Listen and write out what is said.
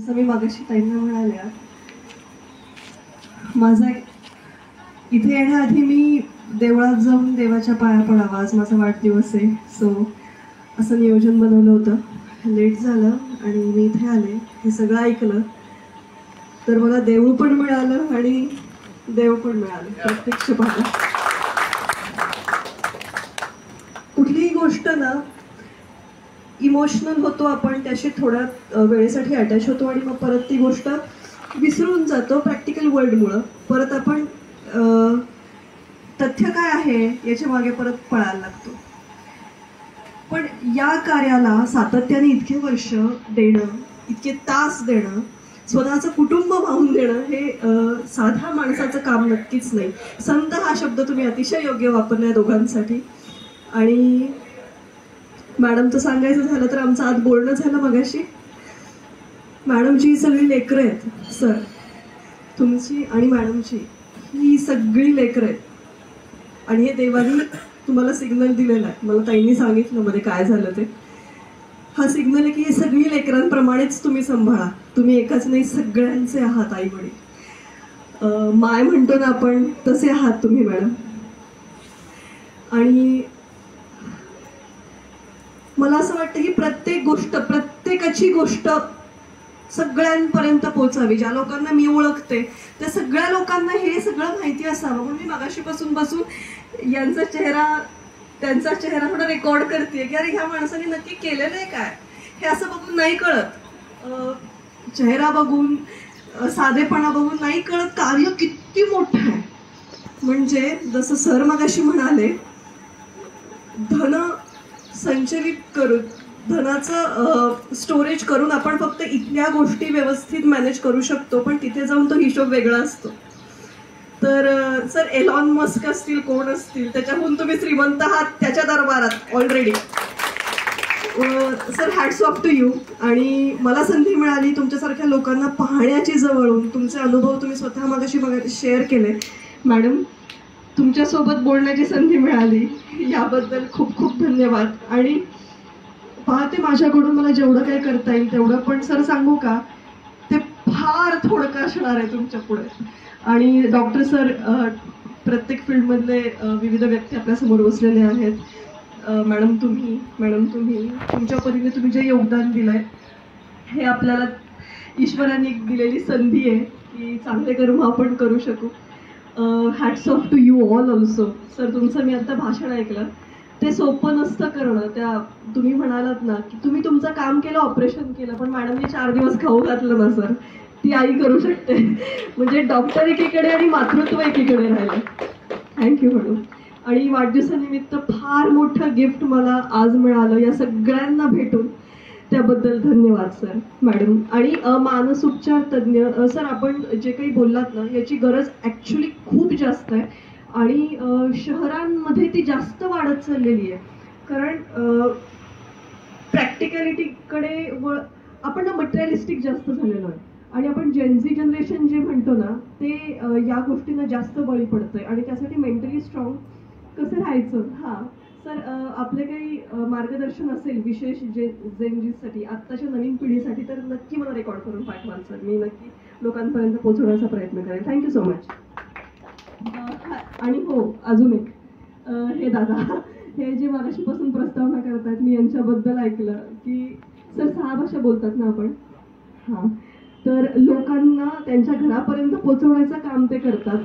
जसं मी मागाशी ताईंना म्हणाल्या, माझा इथे येण्याआधी मी देवळात जाऊन देवाच्या पाया पडावा, आज माझा वाढदिवस आहे. सो असं नियोजन बनवलं होतं. लेट झालं आणि मी इथे आले, हे सगळं ऐकलं तर मला देऊळ पण मिळालं आणि देव पण मिळालं प्रत्यक्ष पाहायला. कुठलीही गोष्ट ना इमोशनल होतो आपण, त्याशी थोड्या वेळेसाठी अटॅच होतो आणि मग परत ती गोष्ट विसरून जातो प्रॅक्टिकल वर्ल्डमुळं. परत आपण तथ्य काय आहे याच्या मागे परत पळायला लागतो. पण या कार्याला सातत्याने इतके वर्ष देणं, इतके तास देणं, स्वतःचं कुटुंब वाहून देणं हे साध्या माणसाचं काम नक्कीच नाही. संत हा शब्द तुम्ही अतिशय योग्य वापरलाय दोघांसाठी. आणि मॅडमचं सांगायचं झालं तर आमचं आज बोलणं झालं मगाशी. मॅडमची सगळी लेकरं आहेत सर, तुमची आणि मॅडमची ही सगळी लेकरं आहेत. आणि हे देवानी तुम्हाला सिग्नल दिलेला आहे. मला ताईंनी सांगितलं मध्ये काय झालं ते. हा सिग्नल आहे की हे सगळी लेकरांप्रमाणेच तुम्ही सांभाळा. तुम्ही एकाच नाही, सगळ्यांचे आहात आई वडील. माय म्हणतो ना आपण, तसे आहात तुम्ही मॅडम. आणि मला असं वाटतं की प्रत्येक गोष्ट, प्रत्येकाची गोष्ट सगळ्यांपर्यंत पोहोचावी. ज्या लोकांना मी ओळखते त्या सगळ्या लोकांना हे सगळं माहिती असावं. म्हणून मी मगाशीपासून बसून यांचा चेहरा, त्यांचा चेहरा थोडा रेकॉर्ड करते की अरे ह्या माणसाने नक्की केलेलं आहे काय, हे असं बघून नाही कळत. चेहरा बघून, साधेपणा बघून नाही कळत कार्य किती मोठं आहे. म्हणजे जसं सर मगाशी म्हणाले, धन संचलित करून, धनाचं स्टोरेज करून आपण फक्त इथल्या गोष्टी व्यवस्थित मॅनेज करू शकतो, पण तिथे जाऊन तो हिशोब वेगळा असतो. तर सर एलॉन मस्क असतील, कोण असतील, त्याच्याहून तुम्ही श्रीमंत आहात त्याच्या दरबारात already. Sir hats off to you. आणि मला संधी मिळाली तुमच्यासारख्या लोकांना पाहण्याची जवळून. तुमचे अनुभव तुम्ही स्वतः मगाशी शेअर केले. मॅडम, तुमच्यासोबत बोलण्याची संधी मिळाली याबद्दल खूप खूप धन्यवाद. आणि पाहते माझ्याकडून मला जेवढं काही करता येईल तेवढं, पण सर सांगू का, ते फार थोडं असणार आहे तुमच्या पुढे. आणि डॉक्टर सर, प्रत्येक फील्डमधले विविध व्यक्ती आपल्यासमोर बसलेले आहेत. मॅडम तुम्ही तुमच्या परीने तुम्ही जे योगदान दिलंय हे आपल्याला ईश्वराने दिलेली संधी आहे की चांगले कर्म आपण करू शकू. Hats off to you all also. Sir तुमचं मी आता भाषण ऐकलं, ते सोपं नसतं करणं. त्या तुम्ही म्हणालात ना की तुम्ही तुमचं काम केलं, ऑपरेशन केलं, पण मॅडमने 4 दिवस खाऊ घातलं ना सर, ती आई करू शकते. म्हणजे डॉक्टर एकीकडे आणि मातृत्व एकीकडे राहिलं. Thank you madam. आणि वाढदिवसानिमित्त फार मोठं गिफ्ट मला आज मिळालं या सगळ्यांना भेटून, त्याबद्दल धन्यवाद सर, मॅडम. आणि मानसोपचार तज्ज्ञ सर, आपण जे काही बोललात ना याची गरज ॲक्च्युली खूप जास्त आहे. आणि शहरांमध्ये ती जास्त वाढत चाललेली आहे. कारण प्रॅक्टिकॅलिटीकडे आपण ना मटेरियलिस्टिक जास्त झालेलो आहे. आणि आपण जेनझी जनरेशन जे म्हणतो ना ते या गोष्टींना जास्त बळी पडतंय. आणि त्यासाठी मेंटली स्ट्रॉंग कसं राहायचं, हां सर आपले काही मार्गदर्शन असेल विशेष जेनजीसाठी, आत्ताच्या नवीन पिढीसाठी, तर नक्की मला रेकॉर्ड करून पाठवाल सर. मी नक्की लोकांपर्यंत पोहोचवण्याचा प्रयत्न करेन. Thank you so much. आणि हो, अजून एक, हे दादा हे जे मागाशीपासून प्रस्तावना करतात, मी यांच्याबद्दल ऐकलं की सर 6 भाषा बोलतात ना आपण. हां, तर लोकांना त्यांच्या घरापर्यंत पोहोचवण्याचं काम ते करतात.